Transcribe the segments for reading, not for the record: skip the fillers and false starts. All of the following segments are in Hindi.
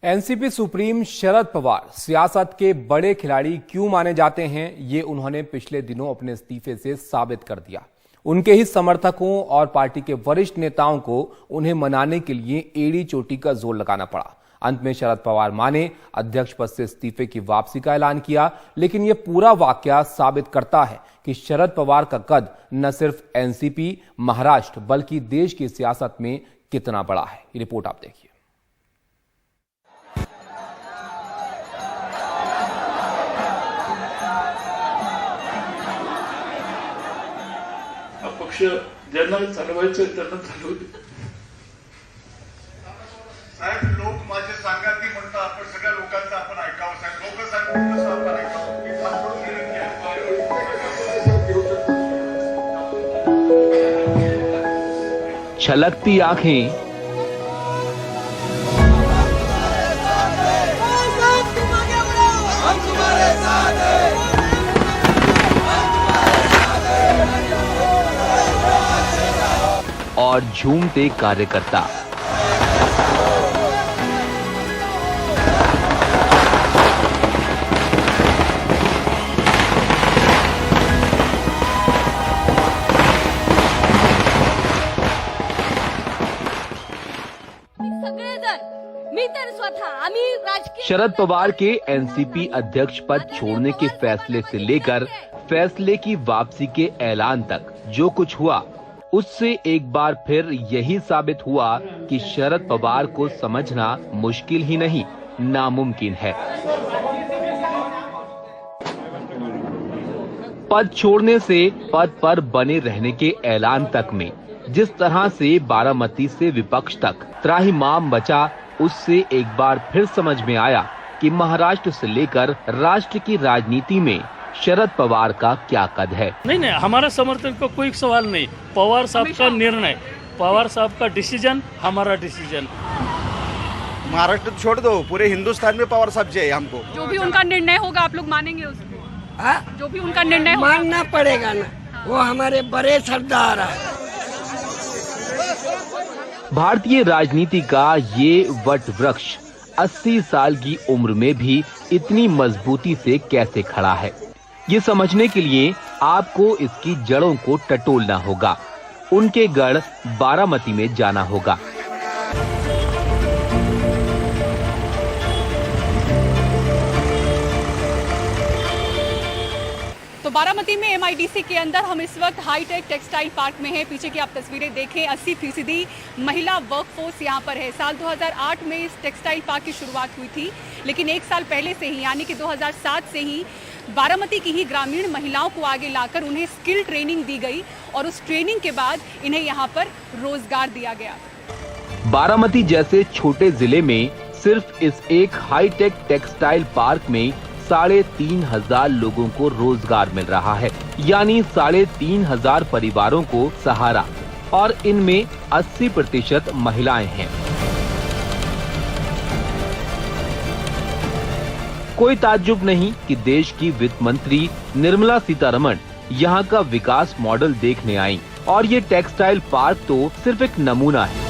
एनसीपी सुप्रीम शरद पवार सियासत के बड़े खिलाड़ी क्यों माने जाते हैं, ये उन्होंने पिछले दिनों अपने इस्तीफे से साबित कर दिया। उनके ही समर्थकों और पार्टी के वरिष्ठ नेताओं को उन्हें मनाने के लिए एड़ी चोटी का जोर लगाना पड़ा। अंत में शरद पवार माने अध्यक्ष पद से इस्तीफे की वापसी का ऐलान किया, लेकिन यह पूरा वाकया साबित करता है कि शरद पवार का कद न सिर्फ एनसीपी, महाराष्ट्र बल्कि देश की सियासत में कितना बड़ा है। ये रिपोर्ट आप देखिए। पक्ष ज्यांना चालवायचं त्यांना चालवू दे साहेब। लोक माझे सांगाती म्हणतात, आपण सगळ्या लोकांचं आपण ऐकावं साहेब। लोक सांगतात तसं आपण ऐकावं। मी फार करून विनंती आहे। छलकती आंखें, और झूमते कार्यकर्ता। शरद पवार के एनसीपी अध्यक्ष पद छोड़ने के फैसले से लेकर फैसले की वापसी के ऐलान तक जो कुछ हुआ, उससे एक बार फिर यही साबित हुआ कि शरद पवार को समझना मुश्किल ही नहीं, नामुमकिन है। पद छोड़ने से पद पर बने रहने के ऐलान तक में जिस तरह से बारामती से विपक्ष तक त्राहिमाम मचा, उससे एक बार फिर समझ में आया कि महाराष्ट्र से लेकर राष्ट्र की राजनीति में शरद पवार का क्या कद है। नहीं, हमारा समर्थन को कोई सवाल नहीं। पवार साहब का निर्णय, पवार साहब का डिसीजन, हमारा डिसीजन। महाराष्ट्र छोड़ दो, पूरे हिंदुस्तान में पवार साहब चाहिए हमको। जो भी उनका निर्णय होगा आप लोग मानेंगे उसको? जो भी उनका निर्णय मानना पड़ेगा ना, वो हमारे बड़े सरदार है। भारतीय राजनीति का ये वट वृक्ष 80 साल की उम्र में भी इतनी मजबूती से कैसे खड़ा है, ये समझने के लिए आपको इसकी जड़ों को टटोलना होगा। उनके गढ़ बारामती में जाना होगा। तो बारामती में एमआईडीसी के अंदर हम इस वक्त हाईटेक टेक्सटाइल पार्क में हैं। पीछे की आप तस्वीरें देखें, 80% महिला वर्कफोर्स यहाँ पर है। साल 2008 में इस टेक्सटाइल पार्क की शुरुआत हुई थी, लेकिन एक साल पहले से ही यानी कि 2007 से ही बारामती की ही ग्रामीण महिलाओं को आगे लाकर उन्हें स्किल ट्रेनिंग दी गई और उस ट्रेनिंग के बाद इन्हें यहाँ पर रोजगार दिया गया। बारामती जैसे छोटे जिले में सिर्फ इस एक हाईटेक टेक्सटाइल पार्क में 3,500 लोगों को रोजगार मिल रहा है, यानी 3,500 परिवारों को सहारा, और इनमें 80% महिलाएं हैं। कोई ताज्जुब नहीं कि देश की वित्त मंत्री निर्मला सीतारमण यहाँ का विकास मॉडल देखने आई, और ये टेक्सटाइल पार्क तो सिर्फ एक नमूना है।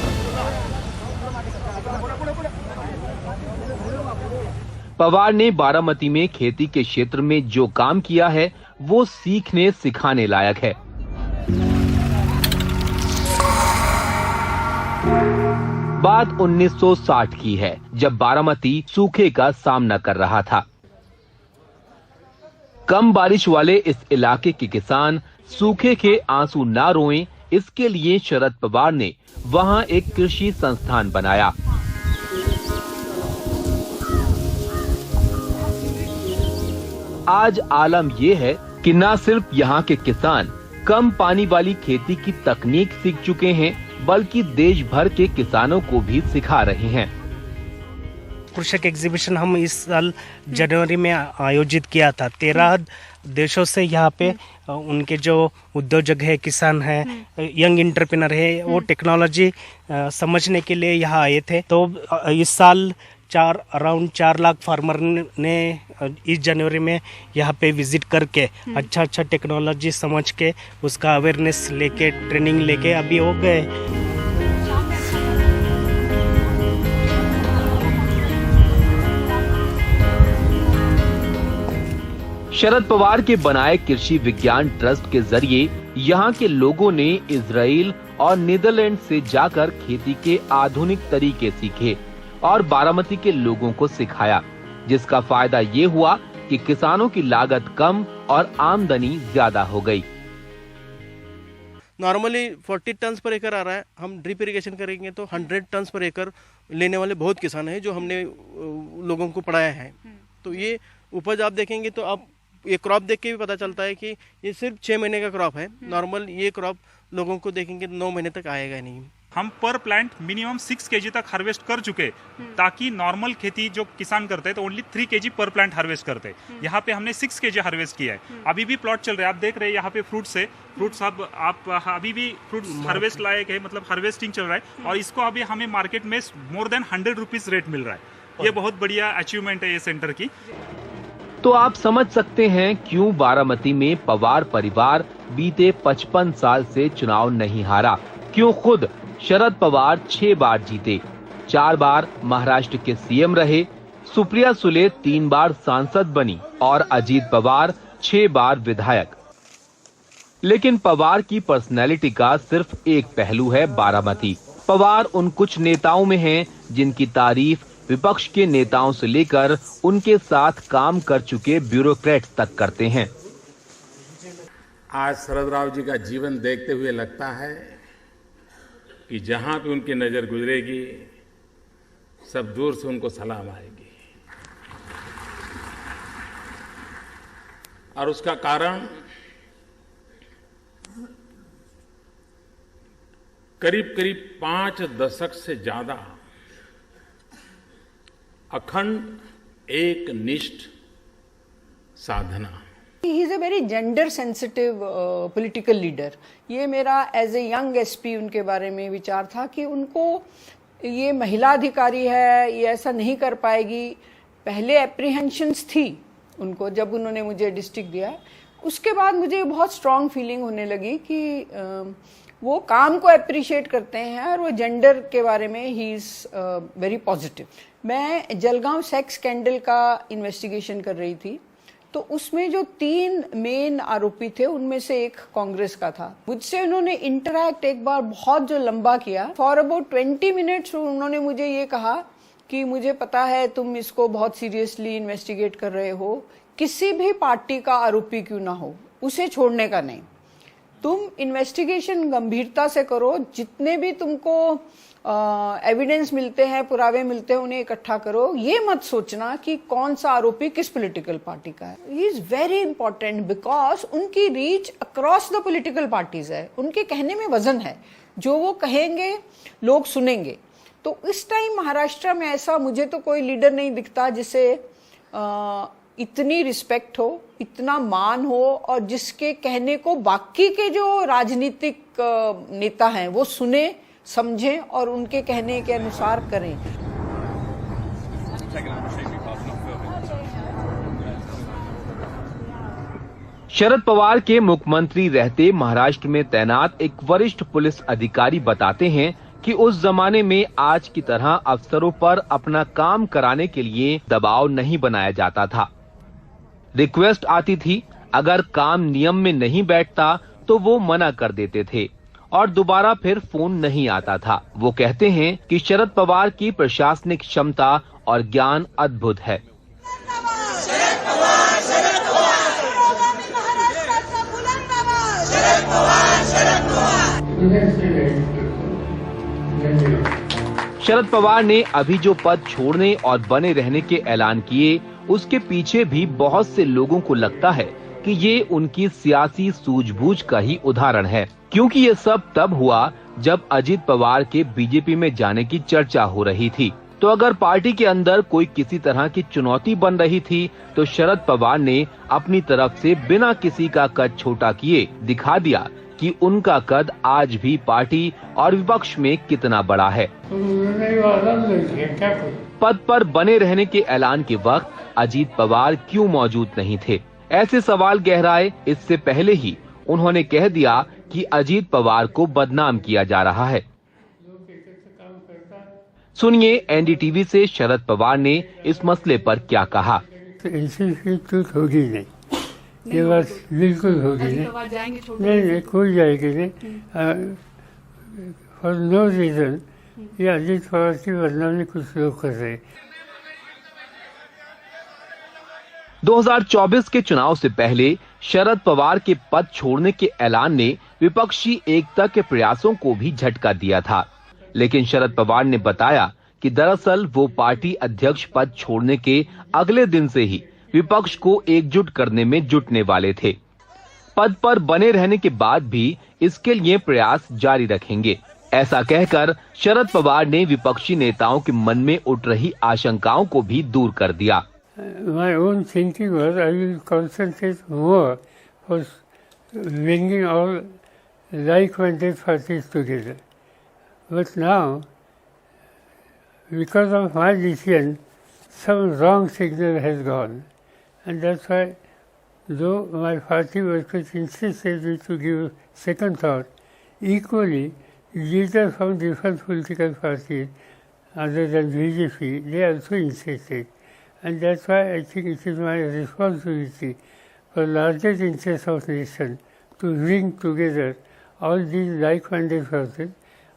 पवार ने बारामती में खेती के क्षेत्र में जो काम किया है वो सीखने सिखाने लायक है। बात 1960 की है, जब बारामती सूखे का सामना कर रहा था। कम बारिश वाले इस इलाके के किसान सूखे के आंसू ना रोएं, इसके लिए शरद पवार ने वहां एक कृषि संस्थान बनाया। आज आलम यह है कि न सिर्फ यहाँ के किसान कम पानी वाली खेती की तकनीक सीख चुके हैं, बल्कि देश भर के किसानों को भी सिखा रहे हैं। कृषक एग्जीबिशन हम इस साल जनवरी में आयोजित किया था। 13 देशों से यहाँ पे उनके जो उद्योजक है, किसान है, यंग एंटरप्रेन्योर है, वो टेक्नोलॉजी समझने के लिए यहाँ आए थे। तो इस साल अराउंड 4 लाख फार्मर ने इस जनवरी में यहाँ पे विजिट करके अच्छा टेक्नोलॉजी समझ के उसका अवेयरनेस लेके ट्रेनिंग लेके अभी हो गए। शरद पवार के बनाए कृषि विज्ञान ट्रस्ट के जरिए यहाँ के लोगों ने इजराइल और नीदरलैंड से जाकर खेती के आधुनिक तरीके सीखे और बारामती के लोगों को सिखाया, जिसका फायदा ये हुआ कि किसानों की लागत कम और आमदनी ज्यादा हो गई। नॉर्मली 40 टन पर एकड़ आ रहा है, हम ड्रिप इरिगेशन करेंगे तो 100 टन पर एकड़ लेने वाले बहुत किसान हैं जो हमने लोगों को पढ़ाया है। तो ये उपज आप देखेंगे तो आप ये क्रॉप देख के भी पता चलता है कि ये सिर्फ 6 महीने का क्रॉप है। नॉर्मल ये क्रॉप लोगों को देखेंगे 9 महीने तक आएगा नहीं। हम पर प्लांट मिनिमम 6 kg तक हार्वेस्ट कर चुके, ताकि नॉर्मल खेती जो किसान करते हैं तो ओनली 3 kg पर प्लांट हार्वेस्ट करते हैं। यहाँ पे हमने 6 kg हार्वेस्ट किया है। अभी भी प्लॉट चल रहा है, आप देख रहे हैं यहाँ पे फ्रूट्स अब आप अभी भी फ्रूट्स हार्वेस्ट लायक है, मतलब हार्वेस्टिंग चल रहा है और इसको अभी हमें मार्केट में मोर देन 100 रुपीज रेट मिल रहा है। ये बहुत बढ़िया अचीवमेंट है ये सेंटर की। तो आप समझ सकते हैं क्यों बारामती में पवार परिवार बीते 55 साल से चुनाव नहीं हारा, क्यों खुद शरद पवार 6 बार जीते, 4 बार महाराष्ट्र के सीएम रहे, सुप्रिया सुले 3 बार सांसद बनी और अजीत पवार 6 बार विधायक। लेकिन पवार की पर्सनैलिटी का सिर्फ एक पहलू है बारामती। पवार उन कुछ नेताओं में हैं जिनकी तारीफ विपक्ष के नेताओं से लेकर उनके साथ काम कर चुके ब्यूरोक्रेट्स तक करते हैं। आज शरद राव जी का जीवन देखते हुए लगता है कि जहां भी उनकी नजर गुजरेगी सब दूर से उनको सलाम आएगी। और उसका कारण करीब 5 दशक से ज्यादा अखंड एक निष्ठ साधना। He is a very gender sensitive political leader. ये मेरा एज ए यंग एसपी उनके बारे में विचार था कि उनको ये महिला अधिकारी है, ये ऐसा नहीं कर पाएगी। पहले एप्रीहेंशंस थी उनको जब उन्होंने मुझे डिस्ट्रिक्ट दिया। उसके बाद मुझे बहुत स्ट्रांग फीलिंग होने लगी कि वो काम को अप्रिशिएट करते हैं और वो जेंडर के बारे में ही इज वेरी पॉजिटिव। मैं जलगांव सेक्स स्कैंडल का इन्वेस्टिगेशन कर रही थी, तो उसमें जो 3 मेन आरोपी थे उनमें से एक कांग्रेस का था। मुझसे उन्होंने इंटरैक्ट एक बार बहुत जो लंबा किया, फॉर अबाउट 20 मिनट्स उन्होंने मुझे ये कहा कि मुझे पता है तुम इसको बहुत सीरियसली इन्वेस्टिगेट कर रहे हो, किसी भी पार्टी का आरोपी क्यों ना हो उसे छोड़ने का नहीं, तुम इन्वेस्टिगेशन गंभीरता से करो, जितने भी तुमको एविडेंस मिलते हैं, पुरावे मिलते हैं, उन्हें इकट्ठा करो। ये मत सोचना कि कौन सा आरोपी किस पॉलिटिकल पार्टी का है। He is very important because उनकी reach across the political parties है। उनके कहने में वजन है, जो वो कहेंगे लोग सुनेंगे। तो इस टाइम महाराष्ट्र में ऐसा मुझे तो कोई लीडर नहीं दिखता जिसे इतनी रिस्पेक्ट हो, इतना मान हो और जिसके कहने को बाकी के जो राजनीतिक नेता हैं वो सुने, समझें और उनके कहने के अनुसार करें। शरद पवार के मुख्यमंत्री रहते महाराष्ट्र में तैनात एक वरिष्ठ पुलिस अधिकारी बताते हैं कि उस जमाने में आज की तरह अफसरों पर अपना काम कराने के लिए दबाव नहीं बनाया जाता था। रिक्वेस्ट आती थी, अगर काम नियम में नहीं बैठता तो वो मना कर देते थे और दोबारा फिर फोन नहीं आता था। वो कहते हैं कि शरद पवार की प्रशासनिक क्षमता और ज्ञान अद्भुत है। शरद पवार ने अभी जो पद छोड़ने और बने रहने के ऐलान किए, उसके पीछे भी बहुत से लोगों को लगता है कि ये उनकी सियासी सूझबूझ का ही उदाहरण है, क्योंकि ये सब तब हुआ जब अजीत पवार के बीजेपी में जाने की चर्चा हो रही थी। तो अगर पार्टी के अंदर कोई किसी तरह की चुनौती बन रही थी तो शरद पवार ने अपनी तरफ से बिना किसी का कद छोटा किए दिखा दिया कि उनका कद आज भी पार्टी और विपक्ष में कितना बड़ा है। पद पर बने रहने के ऐलान के वक्त अजीत पवार क्यों मौजूद नहीं थे? ऐसे सवाल गहराए इससे पहले ही उन्होंने कह दिया कि अजीत पवार को बदनाम किया जा रहा है। सुनिए एनडीटीवी से शरद पवार ने इस मसले पर क्या कहा। तो ऐसी चूक होगी नहीं, ये बात बिल्कुल होगी नहीं। नहीं कोई जाएगी नहीं। फॉर नो रीजन ये अजीत पवार की बदनामी कुछ लोग कर रहे। 2024 के चुनाव से पहले शरद पवार के पद छोड़ने के ऐलान ने विपक्षी एकता के प्रयासों को भी झटका दिया था, लेकिन शरद पवार ने बताया कि दरअसल वो पार्टी अध्यक्ष पद छोड़ने के अगले दिन से ही विपक्ष को एकजुट करने में जुटने वाले थे। पद पर बने रहने के बाद भी इसके लिए प्रयास जारी रखेंगे, ऐसा कहकर शरद पवार ने विपक्षी नेताओं के मन में उठ रही आशंकाओं को भी दूर कर दिया। My own thinking was I will concentrate more for bringing all like-minded parties together. But now, because of my decision, some wrong signal has gone. And that's why, though my party workers insisted me to give second thought, equally, leaders from different political parties, other than BJP, they also insisted. And that's why I think it is my responsibility for larger interests of the nation to bring together all these like-minded persons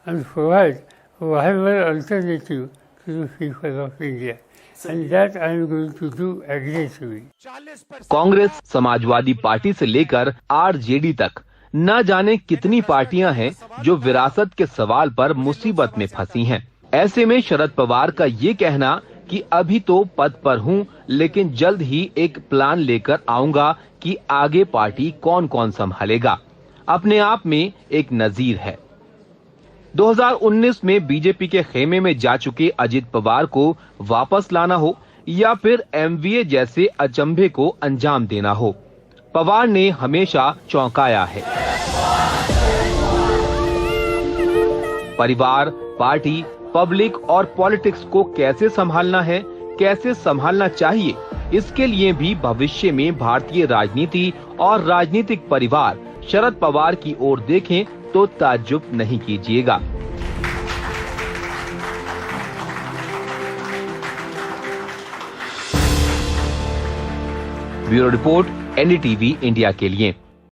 and provide a viable alternative to the people of India. And that I am going to do aggressively. Congress, Samajwadi party से लेकर आरजेडी तक न जाने कितनी पार्टियां हैं जो विरासत के सवाल पर मुसीबत में फंसी हैं। ऐसे में शरद पवार का ये कहना कि अभी तो पद पर हूं, लेकिन जल्द ही एक प्लान लेकर आऊंगा कि आगे पार्टी कौन कौन संभालेगा, अपने आप में एक नजीर है। 2019 में बीजेपी के खेमे में जा चुके अजित पवार को वापस लाना हो या फिर एमवीए जैसे अचंभे को अंजाम देना हो, पवार ने हमेशा चौंकाया है। परिवार, पार्टी, पब्लिक और पॉलिटिक्स को कैसे संभालना है, कैसे संभालना चाहिए, इसके लिए भी भविष्य में भारतीय राजनीति और राजनीतिक परिवार शरद पवार की ओर देखें तो ताज्जुब नहीं कीजिएगा। ब्यूरो रिपोर्ट, एनडीटीवी इंडिया के लिए।